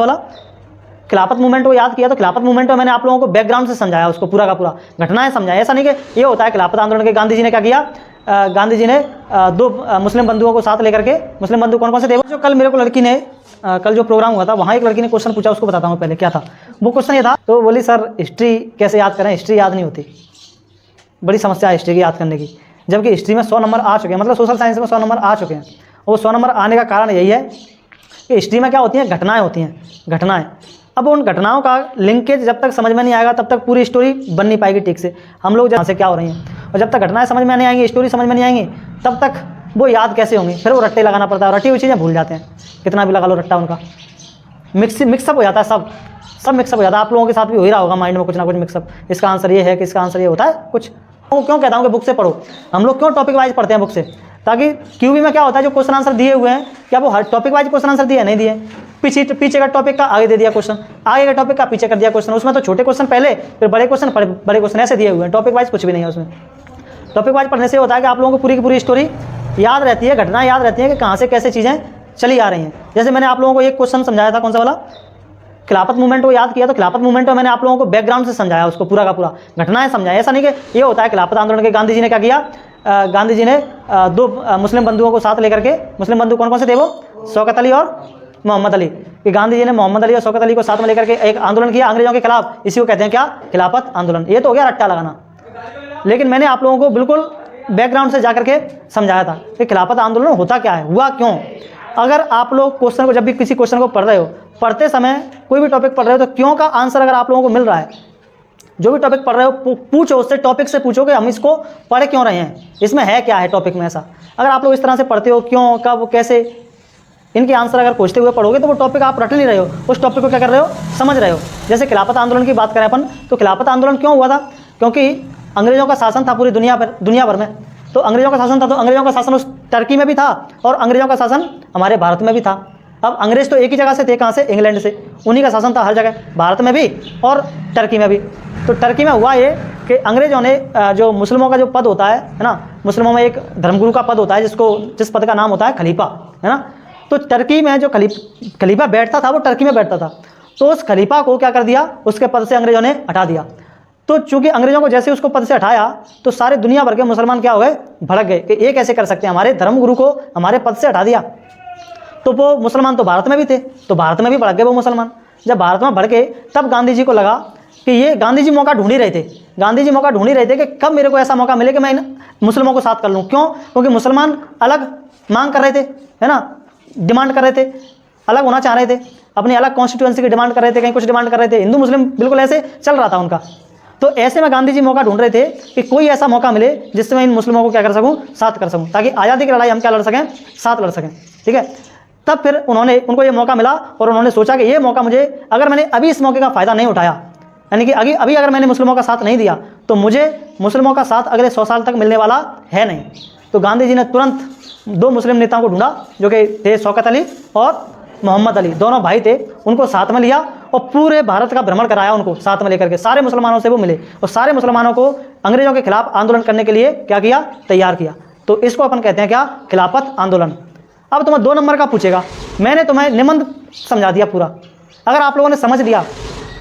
वाला खिलाफत मूवमेंट को याद किया, तो खिलाफत मूवमेंट में मैंने आप लोगों को बैकग्राउंड से समझाया, उसको पूरा का पूरा घटनाएं समझाया। ऐसा नहीं कि ये होता है खिलाफत आंदोलन के गांधी जी ने क्या किया, गांधी जी ने दो मुस्लिम बंधुओं को साथ लेकर के, मुस्लिम बंधु कौन कौन से थे, जो कल मेरे को लड़की ने कल जो प्रोग्राम हुआ था वहाँ एक लड़की ने क्वेश्चन पूछा, उसको बताता हूँ पहले क्या था। वो क्वेश्चन ये था, तो बोली सर हिस्ट्री कैसे याद करें, हिस्ट्री याद नहीं होती, बड़ी समस्या है हिस्ट्री की याद करने की, जबकि हिस्ट्री में 100 नंबर आ चुके हैं, मतलब सोशल साइंस में 100 नंबर आ चुके हैं। वो 100 नंबर आने का कारण यही है कि हिस्ट्री में क्या होती हैं, घटनाएं होती हैं, घटनाएं। अब उन घटनाओं का लिंकेज जब तक समझ में नहीं आएगा तब तक पूरी स्टोरी बन नहीं पाएगी ठीक से। हम लोग जहाँ से क्या हो रही हैं, और जब तक घटनाएं समझ में नहीं आएंगी, स्टोरी समझ में नहीं आएंगी, तब तक वो याद कैसे होंगी। फिर वो रट्टे लगाना पड़ता है, रट्टी हुई चीज़ें भूल जाते हैं, कितना भी लगा लो रट्टा उनका मिक्सअप हो जाता है, सब मिक्सअप हो जाता है। आप लोगों के साथ भी हो ही रहा होगा माइंड में कुछ ना कुछ मिक्सअप, इसका आंसर ये है कि इसका आंसर ये होता है कुछ। वो क्यों कहता हूँ कि बुक से पढ़ो, हम लोग क्यों टॉपिक वाइज पढ़ते हैं बुक से, ताकि क्यूबी में क्या होता है जो क्वेश्चन आंसर दिए हुए हैं, क्या वो हर टॉपिक वाइज क्वेश्चन आंसर दिए नहीं दिए, पीछे का टॉपिक का आगे दे दिया क्वेश्चन, आगे का टॉपिक का पीछे कर दिया क्वेश्चन, उसमें तो छोटे क्वेश्चन पहले फिर बड़े क्वेश्चन ऐसे दिए हुए हैं, टॉपिक वाइज कुछ भी नहीं है उसमें। टॉपिक वाइज पढ़ने से होता है कि आप लोगों को पूरी की पूरी स्टोरी याद रहती है, घटना याद रहती है कि कहाँ से कैसे चीज़ें चली आ रही हैं। जैसे मैंने आप लोगों को एक क्वेश्चन समझाया था, कौन सा वाला, खिलाफत मूवमेंट को याद किया, तो खिलाफत मूवमेंट में मैंने आप लोगों को बैकग्राउंड से समझाया, उसको पूरा का पूरा घटनाएं समझाया। ऐसा नहीं कि ये होता है खिलाफत आंदोलन के गांधी जी ने क्या किया, गांधी जी ने दो मुस्लिम बंधुओं को साथ लेकर के, मुस्लिम बंधु कौन कौन से थे, वो शौकत अली और मोहम्मद अली, कि गांधी जी ने मोहम्मद अली और शौकत अली को साथ में लेकर के एक आंदोलन किया अंग्रेजों के खिलाफ, इसी को कहते हैं क्या, खिलाफत आंदोलन। ये तो हो गया रट्टा लगाना, लेकिन मैंने आप लोगों को बिल्कुल बैकग्राउंड से जाकर के समझाया था कि खिलाफत आंदोलन होता क्या है, हुआ क्यों। अगर आप लोग क्वेश्चन को, जब भी किसी क्वेश्चन को पढ़ रहे हो, पढ़ते समय कोई भी टॉपिक पढ़ रहे हो, तो क्यों का आंसर अगर आप लोगों को मिल रहा है, जो भी टॉपिक पढ़ रहे हो पूछो उससे, टॉपिक से पूछो कि हम इसको पढ़ क्यों रहे हैं, इसमें है क्या है टॉपिक में ऐसा। अगर आप लोग इस तरह से पढ़ते हो, क्यों, कब, कैसे, इनके आंसर अगर खोजते हुए पढ़ोगे तो वो टॉपिक आप रट नहीं रहे हो, उस टॉपिक को क्या कर रहे हो, समझ रहे हो। जैसे खिलाफत आंदोलन की बात करें अपन, तो खिलाफत आंदोलन क्यों हुआ था, क्योंकि अंग्रेजों का शासन था पूरी दुनिया भर में। तो अंग्रेजों का शासन था, तो अंग्रेजों का शासन उस टर्की में भी था और अंग्रेजों का शासन हमारे भारत में भी था। अब अंग्रेज तो एक ही जगह से थे, कहाँ से, इंग्लैंड से, उन्हीं का शासन था हर जगह, भारत में भी और टर्की में भी। तो टर्की में हुआ ये कि अंग्रेजों ने जो मुस्लिमों का जो पद होता है ना, मुस्लिमों में एक धर्मगुरु का पद होता है जिस पद का नाम होता है खलीफा, है ना। तो टर्की में जो खलीफा बैठता था वो टर्की में बैठता था, तो उस खलीफा को क्या कर दिया, उसके पद से अंग्रेजों ने हटा दिया। तो चूंकि अंग्रेजों को जैसे उसको पद से हटाया, तो सारे दुनिया भर के मुसलमान क्या हो गए, भड़क गए कि ये कैसे कर सकते हैं, हमारे धर्मगुरु को हमारे पद से हटा दिया। तो वो मुसलमान तो भारत में भी थे, तो भारत में भी भड़क गए वो मुसलमान। जब भारत में भड़के, तब गांधी जी को लगा कि ये, गांधी जी मौका ढूंढ ही रहे थे, गांधी जी मौका ढूंढ ही रहे थे कि कब मेरे को ऐसा मौका मिले कि मैं इन मुसलमानों को साथ कर लूँ। क्यों, क्योंकि मुसलमान अलग मांग कर रहे थे, है ना, डिमांड कर रहे थे, अलग होना चाह रहे थे, अपनी अलग कॉन्स्टिट्यूएंसी की डिमांड कर रहे थे, कहीं कुछ डिमांड कर रहे थे। हिंदू मुस्लिम बिल्कुल ऐसे चल रहा था उनका। तो ऐसे में गांधी जी मौका ढूंढ रहे थे कि कोई ऐसा मौका मिले जिससे मैं इन मुस्लिमों को क्या कर सकूं, साथ कर सकूं, ताकि आज़ादी की लड़ाई हम क्या लड़ सकें, साथ लड़ सकें। ठीक है, तब फिर उनको ये मौका मिला और उन्होंने सोचा कि ये मौका मुझे, अगर मैंने अभी इस मौके का फ़ायदा नहीं उठाया, यानी कि अभी अगर मैंने मुस्लिमों का साथ नहीं दिया, तो मुझे मुस्लिमों का साथ अगले 100 साल तक मिलने वाला है नहीं। तो गांधी जी ने तुरंत 2 मुस्लिम नेताओं को ढूंढा, जो कि थे शौकत अली और मोहम्मद अली, दोनों भाई थे, उनको साथ में लिया और पूरे भारत का भ्रमण कराया, उनको साथ में लेकर के सारे मुसलमानों से वो मिले और सारे मुसलमानों को अंग्रेजों के खिलाफ आंदोलन करने के लिए क्या किया, तैयार किया। तो इसको अपन कहते हैं क्या, खिलाफत आंदोलन। अब तुम्हें 2 नंबर का पूछेगा, मैंने तुम्हें निबंध समझा दिया पूरा। अगर आप लोगों ने समझ लिया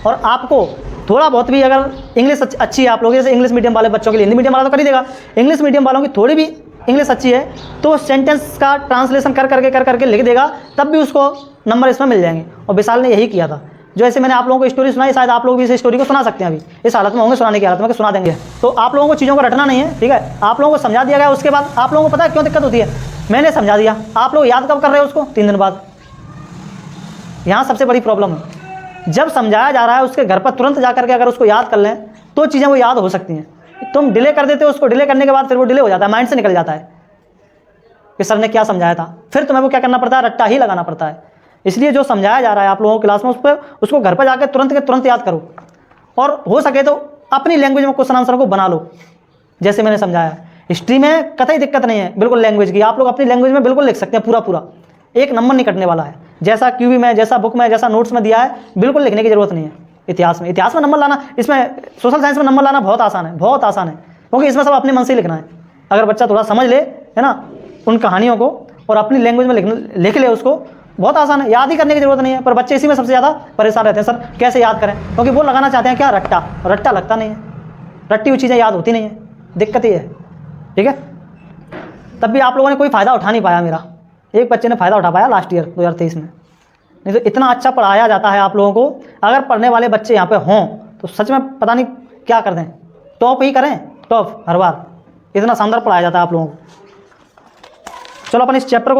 और आपको थोड़ा बहुत भी अगर इंग्लिश अच्छी है, आप लोग जैसे इंग्लिश मीडियम वाले बच्चों के लिए, हिंदी मीडियम वाला तो कर ही देगा, इंग्लिश मीडियम वालों की थोड़ी भी इंग्लिश अच्छी है तो सेंटेंस का ट्रांसलेशन कर करके लिख देगा, तब भी उसको नंबर इसमें मिल जाएंगे। और विशाल ने यही किया था। जो ऐसे मैंने आप लोगों को स्टोरी सुनाई, शायद आप लोग भी इस स्टोरी को सुना सकते हैं, अभी इस हालत में होंगे, सुनाने की हालत में, कि सुना देंगे। तो आप लोगों को चीज़ों को रटना नहीं है, ठीक है, आप लोगों को समझा दिया गया। उसके बाद आप लोगों को पता है क्यों दिक्कत होती है, मैंने समझा दिया, आप लोग याद कब कर रहे हो उसको, 3 दिन बाद। यहाँ सबसे बड़ी प्रॉब्लम है, जब समझाया जा रहा है उसके घर पर तुरंत जा करके अगर उसको याद कर लें तो चीज़ें वो याद हो सकती हैं। तुम डिले कर देते हो उसको, डिले करने के बाद फिर वो डिले हो जाता है, माइंड से निकल जाता है कि सर ने क्या समझाया था, फिर तुम्हें वो क्या करना पड़ता है, रट्टा ही लगाना पड़ता है। इसलिए जो समझाया जा रहा है आप लोगों को क्लास में, उसको घर पर जाकर तुरंत के तुरंत याद करो, और हो सके तो अपनी लैंग्वेज में क्वेश्चन आंसर को बना लो, जैसे मैंने समझाया। हिस्ट्री में कतई दिक्कत नहीं है बिल्कुल लैंग्वेज की, आप लोग अपनी लैंग्वेज में बिल्कुल लिख सकते हैं, पूरा एक नंबर नहीं कटने वाला है। जैसा क्यूबी में, जैसा बुक में, जैसा नोट्स में दिया है, बिल्कुल लिखने की जरूरत नहीं है। इतिहास में नंबर लाना, इसमें सोशल साइंस में नंबर लाना बहुत आसान है, बहुत आसान है, क्योंकि इसमें सब अपने मन से ही लिखना है। अगर बच्चा थोड़ा समझ ले, है ना, उन कहानियों को, और अपनी लैंग्वेज में लिख ले उसको, बहुत आसान है, याद ही करने की जरूरत नहीं है, पर बच्चे इसी में सबसे ज़्यादा परेशान रहते हैं, सर कैसे याद करें, क्योंकि वो लगाना चाहते हैं क्या, रट्टा, रट्टा लगता नहीं है, रट्टी हुई चीज़ें याद होती नहीं है, दिक्कत ही है। ठीक है, तब भी आप लोगों ने कोई फ़ायदा उठा नहीं पाया मेरा, एक बच्चे ने फ़ायदा उठा पाया लास्ट ईयर 2023 में, नहीं तो इतना अच्छा पढ़ाया जाता है आप लोगों को। अगर पढ़ने वाले बच्चे यहाँ पे हों तो सच में पता नहीं क्या कर दें, टॉप ही करें, टॉप हर बार, इतना शानदार पढ़ाया जाता है आप लोगों को। चलो अपन इस चैप्टर को